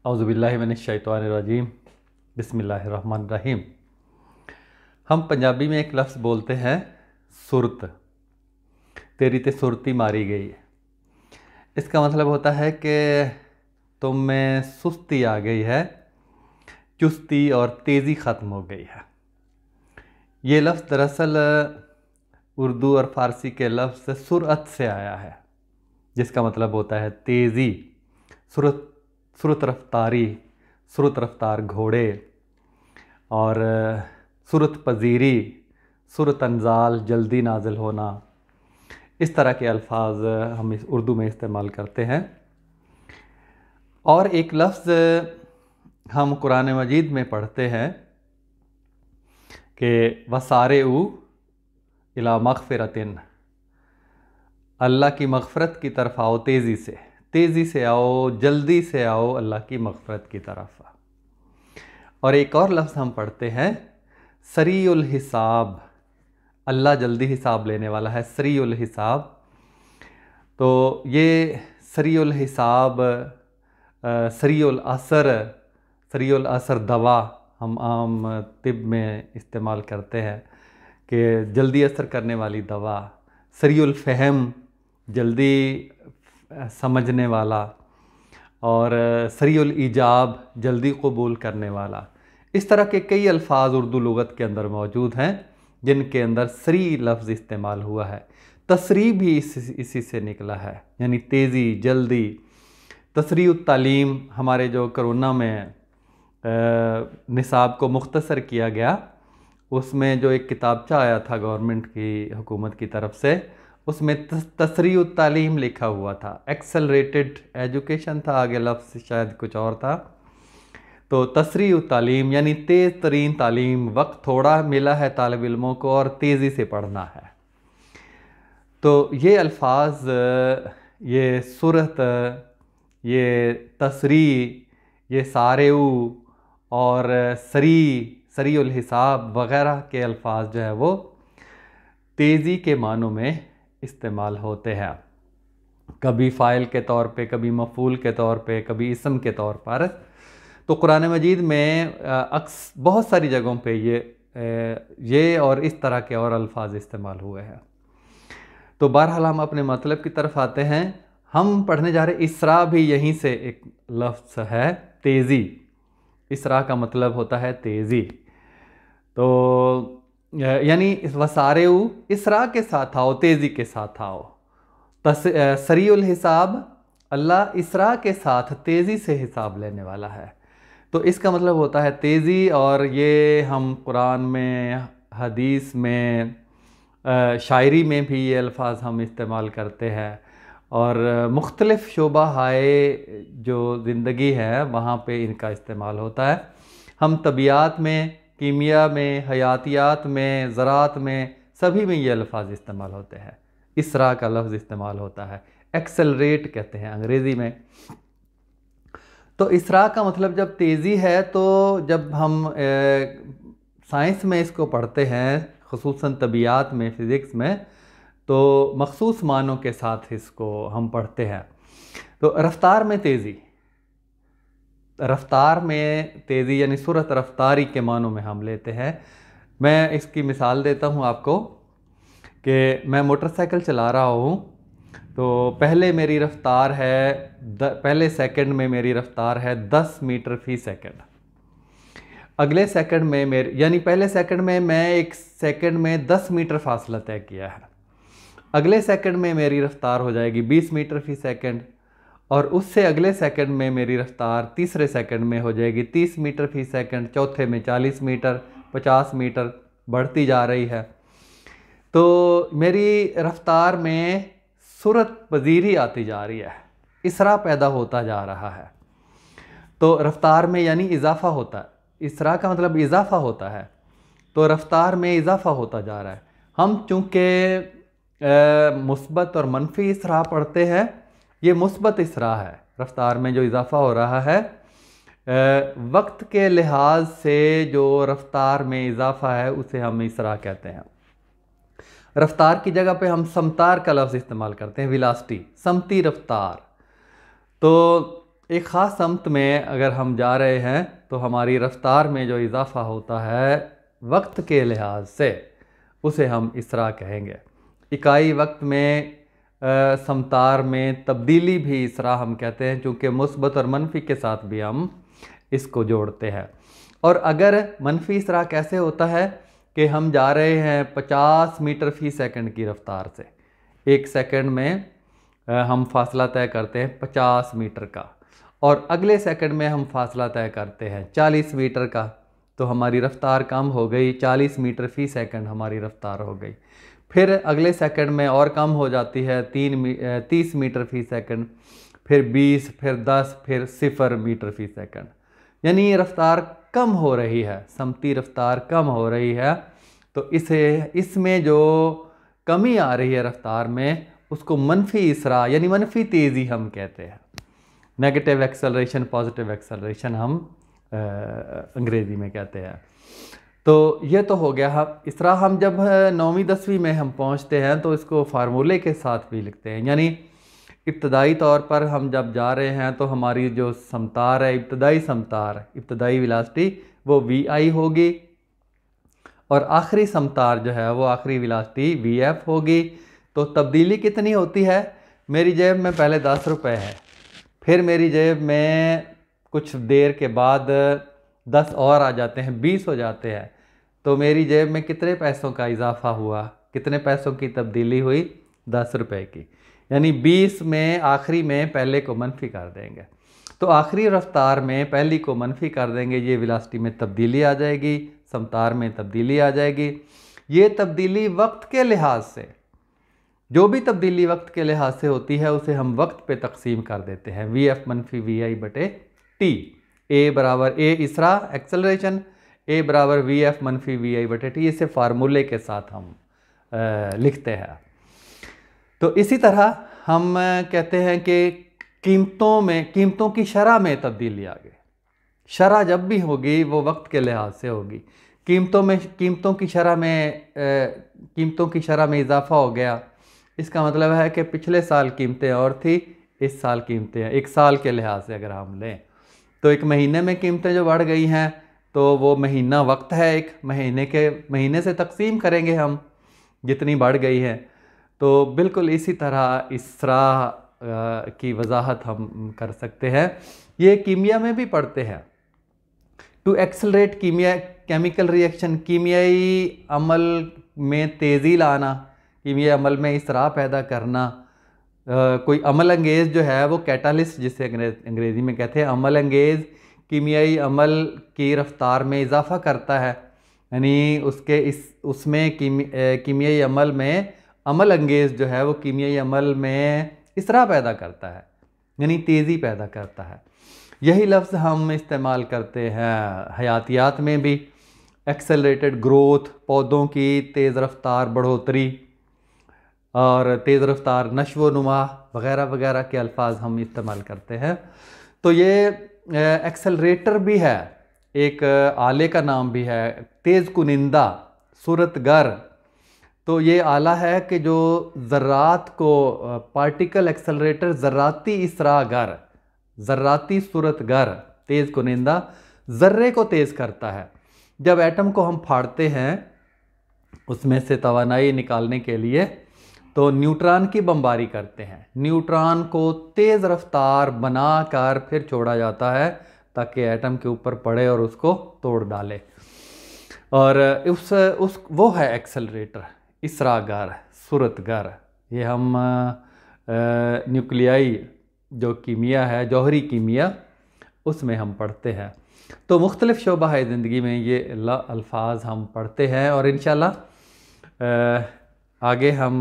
औज़ुबिल्लाहि मिनश्शैतानिर्रजीम बिस्मिल्लाहिर्रहमानिर्रहीम। हम पंजाबी में एक लफ्ज़ बोलते हैं सुरत। तेरी ते सुरती मारी गई। इसका मतलब होता है कि तुम में सुस्ती आ गई है, चुस्ती और तेज़ी ख़त्म हो गई है। ये लफ्ज़ दरअसल उर्दू और फ़ारसी के लफ्ज़ सुरअत से आया है, जिसका मतलब होता है तेज़ी, सुरत रफ्तारी, सुरत रफ्तार घोड़े और सुरत पजीरी, सुरत अंजाल जल्दी नाजिल होना। इस तरह के अल्फाज हम इस उर्दू में इस्तेमाल करते हैं। और एक लफ्ज़ हम कुरान मजीद में पढ़ते हैं कि वसारेउ इला मग़फ़िरतिन, अल्लाह की मग़फ़रत की तरफ आओ, तेज़ी से आओ, जल्दी से आओ अल्लाह की मग़फ़रत की तरफ। और एक और लफ्ज़ हम पढ़ते हैं सरीउल हिसाब, अल्लाह जल्दी हिसाब लेने वाला है, सरीउल हिसाब। तो ये सरीउल हिसाब, सरीउल असर दवा हम आम तिब में इस्तेमाल करते हैं कि जल्दी असर करने वाली दवा। सरीउल फ़हम, जल्दी समझने वाला, और सरीउल ईजाब, जल्दी कबूल करने वाला। इस तरह के कई अल्फाज उर्दू लुगत के अंदर मौजूद हैं जिनके अंदर सरी लफ्ज़ इस्तेमाल हुआ है। तसरी भी इसी से निकला है, यानी तेज़ी, जल्दी। तसरीउत तालीम, हमारे जो कोरोना में निसाब को मुख्तसर किया गया, उसमें जो एक किताबचा आया था गवर्नमेंट की हुकूमत की तरफ से, उसमें तसरीउत तालीम लिखा हुआ था। एक्सेलरेटेड एजुकेशन था, आगे लफ्ज़ शायद कुछ और था। तो तसरीउत तालीम यानी तेज़ तरीन तालीम, वक्त थोड़ा मिला है तालिब इल्मों को और तेज़ी से पढ़ना है। तो ये अल्फाज, ये सुरत, ये तसरी, ये सारेउ और सरीउल हिसाब वग़ैरह के अल्फाज जो है वो तेज़ी के मानों में इस्तेमाल होते हैं। कभी फ़ाइल के तौर पे, कभी मफ़ूल के तौर पे, कभी इसम के तौर पर। तो कुरान मजीद में बहुत सारी जगहों पे ये और इस तरह के और अल्फाज इस्तेमाल हुए हैं। तो बहरहाल हम अपने मतलब की तरफ आते हैं। हम पढ़ने जा रहे इसरा भी यहीं से एक लफ्ज़ है, तेज़ी। इसरा का मतलब होता है तेज़ी। तो यानी वसारेउ, इसरा के साथ आओ, तेज़ी के साथ आओ। सरीउल हिसाब, अल्लाह इसरा के साथ तेज़ी से हिसाब लेने वाला है। तो इसका मतलब होता है तेज़ी। और ये हम कुरान में, हदीस में, शायरी में भी ये अल्फाज हम इस्तेमाल करते हैं। और मुख्तलिफ़ शोबा हाय जो ज़िंदगी है वहाँ पे इनका इस्तेमाल होता है। हम तबियात में, कीमिया में, हयातियात में, ज़रात में, सभी में ये अल्फाज इस्तेमाल होते हैं। इसरा का लफ्ज़ इस्तेमाल होता है। एक्सेलरेट कहते हैं अंग्रेज़ी में। तो इसरा का मतलब जब तेज़ी है, तो जब हम साइंस में इसको पढ़ते हैं, ख़ुसूसन तबियात में, फ़िज़िक्स में, तो मख़सूस मानों के साथ इसको हम पढ़ते हैं। तो रफ़्तार में तेज़ी, रफ़्तार में तेज़ी यानी सुरत रफ़्तारी के मानों में हम लेते हैं। मैं इसकी मिसाल देता हूँ आपको कि मैं मोटरसाइकिल चला रहा हूँ, तो पहले मेरी रफ़्तार है पहले सेकंड में मेरी रफ़्तार है 10 मीटर फ़ी सेकंड। अगले सेकंड में यानी पहले सेकंड में मैं एक सेकंड में 10 मीटर फासला तय किया है। अगले सेकंड में मेरी रफ़्तार हो जाएगी 20 मीटर फ़ी सेकंड, और उससे अगले सेकंड में मेरी रफ़्तार तीसरे सेकंड में हो जाएगी 30 मीटर फ़ी सेकंड, चौथे में 40 मीटर, 50 मीटर, बढ़ती जा रही है। तो मेरी रफ़्तार में सुरत पजीरी आती जा रही है, इसरा पैदा होता जा रहा है। तो रफ़्तार में यानी इजाफ़ा होता है। इसरा का मतलब इजाफ़ा होता है, तो रफ़्तार में इजाफ़ा होता जा रहा है। हम चूँकि मुस्बत और मनफी इसरा पढ़ते हैं, ये मुस्बत इसरा है। रफ़्तार में जो इजाफ़ा हो रहा है, वक्त के लिहाज से जो रफ़्तार में इजाफ़ा है उसे हम इसरा कहते हैं। रफ़्तार की जगह पे हम समतार का लफ्ज़ इस्तेमाल करते हैं, विलासिटी, समती रफ़्तार। तो एक ख़ास समत में अगर हम जा रहे हैं तो हमारी रफ्तार में जो इजाफ़ा होता है वक्त के लिहाज से, उसे हम इसरा कहेंगे। इकाई वक्त में समतार में तब्दीली भी इसरा हम कहते हैं, चूँकि मुस्बत और मनफी के साथ भी हम इसको जोड़ते हैं। और अगर मनफी इसरा कैसे होता है कि हम जा रहे हैं 50 मीटर फ़ी सेकंड की रफ्तार से, एक सेकंड में हम फासला तय करते हैं 50 मीटर का, और अगले सेकंड में हम फासला तय करते हैं 40 मीटर का, तो हमारी रफ्तार कम हो गई, 40 मीटर फ़ी सेकंड हमारी रफ्तार हो गई। फिर अगले सेकंड में और कम हो जाती है 30 मीटर फ़ी सेकंड, फिर 20, फिर 10, फिर 0 मीटर फ़ी सेकंड। यानी रफ्तार कम हो रही है, समती रफ्तार कम हो रही है। तो इसमें जो कमी आ रही है रफ्तार में, उसको मनफी इसरा यानी मनफी तेज़ी हम कहते हैं। नेगेटिव एक्सेलरेशन, पॉजिटिव एक्सेलरेशन हम अंग्रेज़ी में कहते हैं। तो ये तो हो गया। इस तरह हम जब 9वीं 10वीं में हम पहुंचते हैं तो इसको फार्मूले के साथ भी लिखते हैं। यानी इब्तदाई तौर पर हम जब जा रहे हैं तो हमारी जो समतार है, इब्तदाई समतार, इब्तदाई वेलोसिटी वो VI होगी, और आखिरी समतार जो है वो आखिरी वेलोसिटी VF होगी। तो तब्दीली कितनी होती है? मेरी जेब में पहले 10 रुपये है, फिर मेरी जेब में कुछ देर के बाद 10 और आ जाते हैं, 20 हो जाते हैं। तो मेरी जेब में कितने पैसों का इजाफा हुआ, कितने पैसों की तब्दीली हुई? 10 रुपये की। यानी 20 में आखिरी में पहले को मनफी कर देंगे, तो आखिरी रफ्तार में पहली को मनफी कर देंगे, ये वेलोसिटी में तब्दीली आ जाएगी, समतार में तब्दीली आ जाएगी। ये तब्दीली वक्त के लिहाज से, जो भी तब्दीली वक्त के लिहाज से होती है उसे हम वक्त पे तकसीम कर देते हैं, VF मनफी VI बटे T। A बराबर A इसरा एक्सेलरेशन, A बराबर VF मनफी VI बटे T। इसे फार्मूले के साथ हम लिखते हैं। तो इसी तरह हम कहते हैं कि कीमतों की शरह में तब्दीली आ गई। शरह जब भी होगी वो वक्त के लिहाज से होगी। कीमतों की शरह में इजाफा हो गया, इसका मतलब है कि पिछले साल कीमतें और थी, इस साल कीमतें हैं। एक साल के लिहाज से अगर हम लें तो एक महीने में कीमतें जो बढ़ गई हैं तो वो महीना वक्त है, एक महीने से तकसीम करेंगे हम जितनी बढ़ गई है। तो बिल्कुल इसी तरह इसरा की वजाहत हम कर सकते हैं। ये कीमिया में भी पढ़ते हैं। टू एक्सेलरेट केमिकल रिएक्शन, कीमियाई अमल में तेज़ी लाना, कीमियाई अमल में इसरा पैदा करना। कोई अमल अंगेज़ जो है वो कैटालिस्ट, जिसे अंग्रेज़ी में कहते हैं, अमल अंगेज़ कीमियाई अमल की रफ्तार में इजाफ़ा करता है। यानी उसमें कीमियाई अमल में अमल अंगेज़ जो है वो कीमियाई अमल में इसरा पैदा करता है, यानी तेज़ी पैदा करता है। यही लफ्ज़ हम इस्तेमाल करते हैं हयातियात में भी। एक्सेलरेटेड ग्रोथ, पौधों की तेज़ रफ्तार बढ़ोतरी और तेज़ रफ्तार नशो नुमा वगैरह वगैरह के अल्फाज हम इस्तेमाल करते हैं। तो ये एक्सेलरेटर भी है, एक आले का नाम भी है, तेज़ कुनिंदा, सूरतगर। तो ये आला है कि जो ज़र्रात को, पार्टिकल एक्सेलरेटर, ज़र्राती इसरागर, ज़र्राती सूरतगर, तेज़ कुनिंदा, ज़र्रे को तेज़ करता है। जब एटम को हम फाड़ते हैं उसमें से तवानाई निकालने के लिए तो न्यूट्रॉन की बमबारी करते हैं। न्यूट्रॉन को तेज़ रफ्तार बनाकर फिर छोड़ा जाता है ताकि एटम के ऊपर पड़े और उसको तोड़ डाले। और वो है एक्सेलरेटर, इसरागर, सूरतगर। ये हम न्यूक्लियाई जो कीमिया है, जौहरी कीमिया, उसमें हम पढ़ते हैं। तो मुख्तलिफ़ शोबा है ज़िंदगी में ये अल्फाज हम पढ़ते हैं। और इंशाल्लाह आगे हम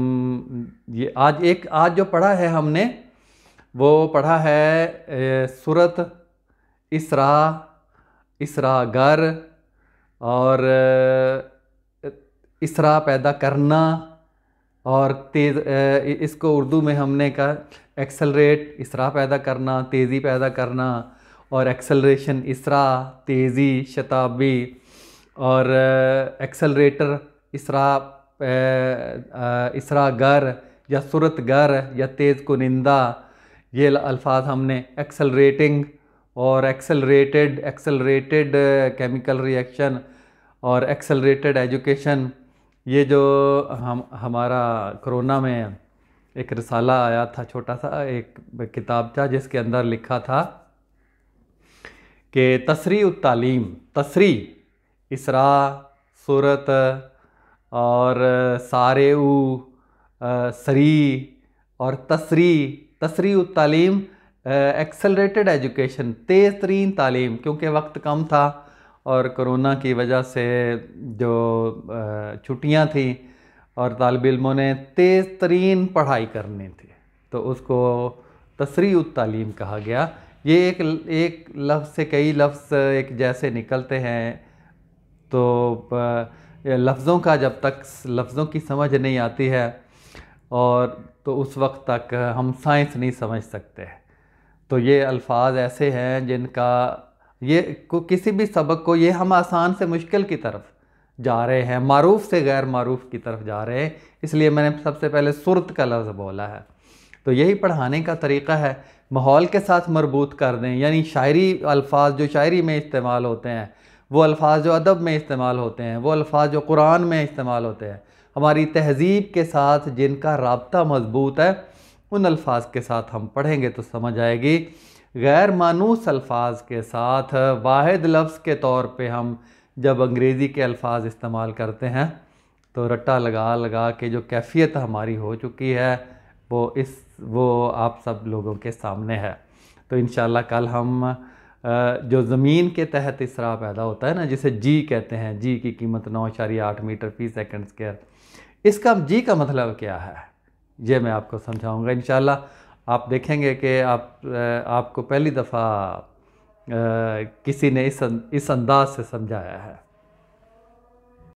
ये आज जो पढ़ा है हमने वो पढ़ा है सूरत, इसरा, इसरागर और इसरा पैदा करना, और इसको उर्दू में हमने कहा एक्सेलरेट, इसरा पैदा करना, तेज़ी पैदा करना, और एक्सेलरेशन इसरा, तेज़ी, शताबी, और एक्सेलरेटर इसरागर या सूरतगर या तेज़ कुनिंदा, ये अल्फाज हमने एक्सेलरेटिंग और एक्सेलरेटेड केमिकल रिएक्शन और एक्सेलरेटेड एजुकेशन, ये जो हमारा कोरोना में एक रिसाला आया था, छोटा सा एक किताब था जिसके अंदर लिखा था कि तसरी तालीम, तसरी इसरा सूरत और सारेऊ सरी और तसरी तालीम एक्सेलरेटेड एजुकेशन, तेज़ तरीन तालीम, क्योंकि वक्त कम था और कोरोना की वजह से जो छुट्टियां थी और तालिब इल्मों ने तेज़ तरीन पढ़ाई करनी थी, तो उसको तसरी तालीम कहा गया। ये एक लफ्ज़ से कई लफ्ज़ एक जैसे निकलते हैं, तो लफ्ज़ों का जब तक लफ्ज़ों की समझ नहीं आती है और तो उस वक्त तक हम साइंस नहीं समझ सकते। तो ये अल्फाज ऐसे हैं जिनका ये किसी भी सबक को ये हम आसान से मुश्किल की तरफ जा रहे हैं, मारूफ से गैर मारूफ की तरफ जा रहे हैं, इसलिए मैंने सबसे पहले सुरत का लफ्ज़ बोला है। तो यही पढ़ाने का तरीक़ा है, माहौल के साथ मरबूत कर दें, यानी शायरी अल्फाज जो शायरी में इस्तेमाल होते हैं, वो अल्फाज जो अदब में इस्तेमाल होते हैं, वो अल्फाज जो कुरान में इस्तेमाल होते हैं, हमारी तहज़ीब के साथ जिनका राब्ता मज़बूत है, उन अल्फाज के साथ हम पढ़ेंगे तो समझ आएगी। गैर मानूस अल्फाज के साथ वाहिद लफ्ज़ के तौर पे हम जब अंग्रेज़ी के अल्फाज इस्तेमाल करते हैं तो रट्टा लगा लगा के जो कैफियत हमारी हो चुकी है वो आप सब लोगों के सामने है। तो इंशाल्लाह कल हम जो ज़मीन के तहत इसरा पैदा होता है ना, जिसे जी कहते हैं, जी की कीमत 9.8 मीटर फी सेकंड स्क्वायर, इसका जी का मतलब क्या है ये मैं आपको समझाऊंगा इंशाल्लाह। आप देखेंगे कि आपको पहली दफ़ा किसी ने इस अंदाज से समझाया है।